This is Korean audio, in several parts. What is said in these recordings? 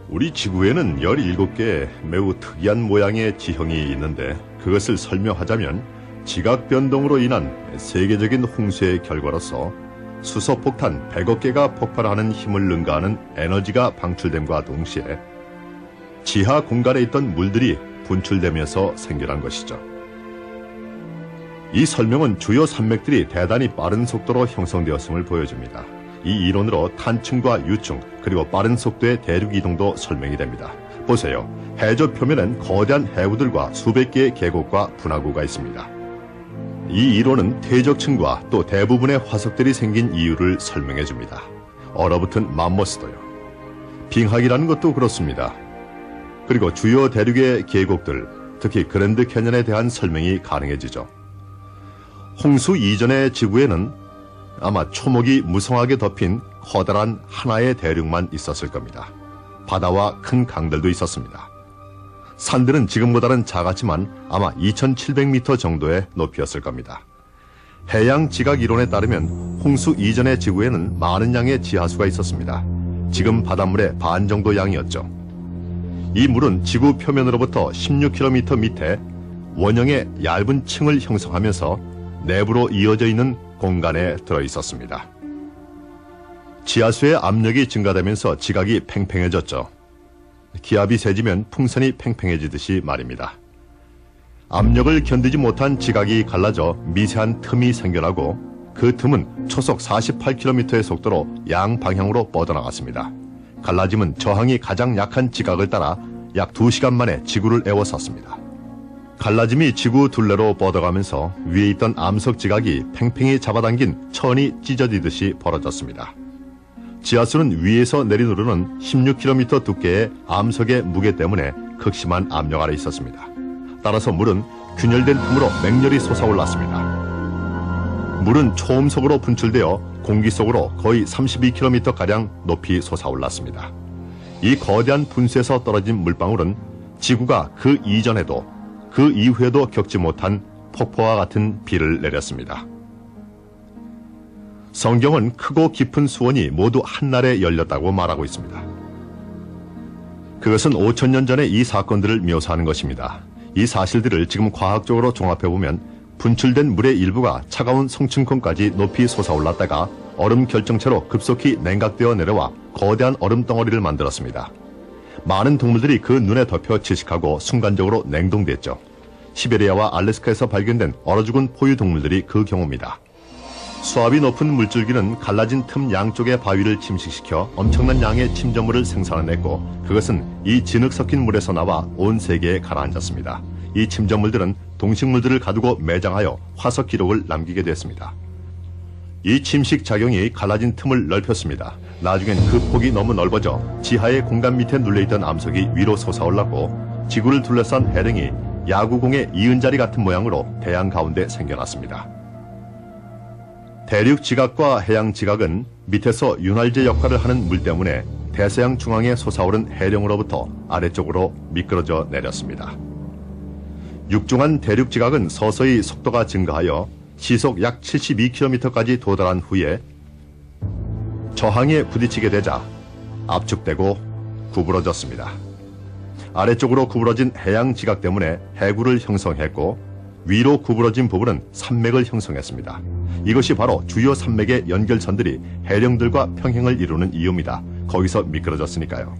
우리 지구에는 17개의 매우 특이한 모양의 지형이 있는데 그것을 설명하자면 지각 변동으로 인한 세계적인 홍수의 결과로서 수소폭탄 100억 개가 폭발하는 힘을 능가하는 에너지가 방출됨과 동시에 지하 공간에 있던 물들이 분출되면서 생겨난 것이죠. 이 설명은 주요 산맥들이 대단히 빠른 속도로 형성되었음을 보여줍니다. 이 이론으로 탄층과 유층 그리고 빠른 속도의 대륙 이동도 설명이 됩니다. 보세요. 해저 표면엔 거대한 해구들과 수백 개의 계곡과 분화구가 있습니다. 이 이론은 퇴적층과 또 대부분의 화석들이 생긴 이유를 설명해 줍니다. 얼어붙은 맘모스도요. 빙하기라는 것도 그렇습니다. 그리고 주요 대륙의 계곡들, 특히 그랜드 캐년에 대한 설명이 가능해지죠. 홍수 이전의 지구에는 아마 초목이 무성하게 덮인 커다란 하나의 대륙만 있었을 겁니다. 바다와 큰 강들도 있었습니다. 산들은 지금보다는 작았지만 아마 2700m 정도의 높이였을 겁니다. 해양 지각 이론에 따르면 홍수 이전의 지구에는 많은 양의 지하수가 있었습니다. 지금 바닷물의 반 정도 양이었죠. 이 물은 지구 표면으로부터 16km 밑에 원형의 얇은 층을 형성하면서 내부로 이어져 있는 공간에 들어 있었습니다. 지하수의 압력이 증가되면서 지각이 팽팽해졌죠. 기압이 세지면 풍선이 팽팽해지듯이 말입니다. 압력을 견디지 못한 지각이 갈라져 미세한 틈이 생겨나고 그 틈은 초속 48km의 속도로 양방향으로 뻗어나갔습니다. 갈라짐은 저항이 가장 약한 지각을 따라 약 2시간 만에 지구를 에워쌌습니다. 갈라짐이 지구 둘레로 뻗어가면서 위에 있던 암석 지각이 팽팽히 잡아당긴 천이 찢어지듯이 벌어졌습니다. 지하수는 위에서 내리누르는 16km 두께의 암석의 무게 때문에 극심한 압력 아래 있었습니다. 따라서 물은 균열된 틈으로 맹렬히 솟아올랐습니다. 물은 초음속으로 분출되어 공기 속으로 거의 32km가량 높이 솟아올랐습니다. 이 거대한 분수에서 떨어진 물방울은 지구가 그 이전에도 그 이후에도 겪지 못한 폭포와 같은 비를 내렸습니다. 성경은 크고 깊은 수원이 모두 한날에 열렸다고 말하고 있습니다. 그것은 5000년 전에 이 사건들을 묘사하는 것입니다. 이 사실들을 지금 과학적으로 종합해보면 분출된 물의 일부가 차가운 성층권까지 높이 솟아올랐다가 얼음 결정체로 급속히 냉각되어 내려와 거대한 얼음 덩어리를 만들었습니다. 많은 동물들이 그 눈에 덮여 질식하고 순간적으로 냉동됐죠. 시베리아와 알래스카에서 발견된 얼어 죽은 포유 동물들이 그 경우입니다. 수압이 높은 물줄기는 갈라진 틈 양쪽의 바위를 침식시켜 엄청난 양의 침전물을 생산해냈고 그것은 이 진흙 섞인 물에서 나와 온 세계에 가라앉았습니다. 이 침전물들은 동식물들을 가두고 매장하여 화석 기록을 남기게 됐습니다. 이 침식 작용이 갈라진 틈을 넓혔습니다. 나중엔 그 폭이 너무 넓어져 지하의 공간 밑에 눌려있던 암석이 위로 솟아올랐고 지구를 둘러싼 해령이 야구공의 이은자리 같은 모양으로 대양 가운데 생겨났습니다. 대륙 지각과 해양 지각은 밑에서 윤활제 역할을 하는 물 때문에 대서양 중앙에 솟아오른 해령으로부터 아래쪽으로 미끄러져 내렸습니다. 육중한 대륙 지각은 서서히 속도가 증가하여 시속 약 72km까지 도달한 후에 저항에 부딪히게 되자 압축되고 구부러졌습니다. 아래쪽으로 구부러진 해양 지각 때문에 해구를 형성했고 위로 구부러진 부분은 산맥을 형성했습니다. 이것이 바로 주요 산맥의 연결선들이 해령들과 평행을 이루는 이유입니다. 거기서 미끄러졌으니까요.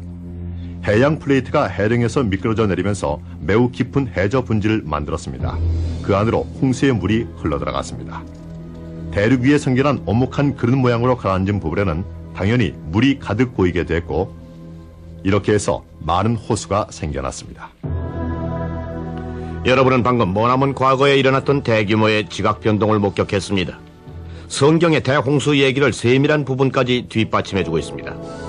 해양 플레이트가 해령에서 미끄러져 내리면서 매우 깊은 해저 분지를 만들었습니다. 그 안으로 홍수의 물이 흘러들어갔습니다. 대륙 위에 생겨난 오목한 그릇 모양으로 가라앉은 부분에는 당연히 물이 가득 고이게 됐고 이렇게 해서 많은 호수가 생겨났습니다. 여러분은 방금 머나먼 과거에 일어났던 대규모의 지각 변동을 목격했습니다. 성경의 대홍수 얘기를 세밀한 부분까지 뒷받침해주고 있습니다.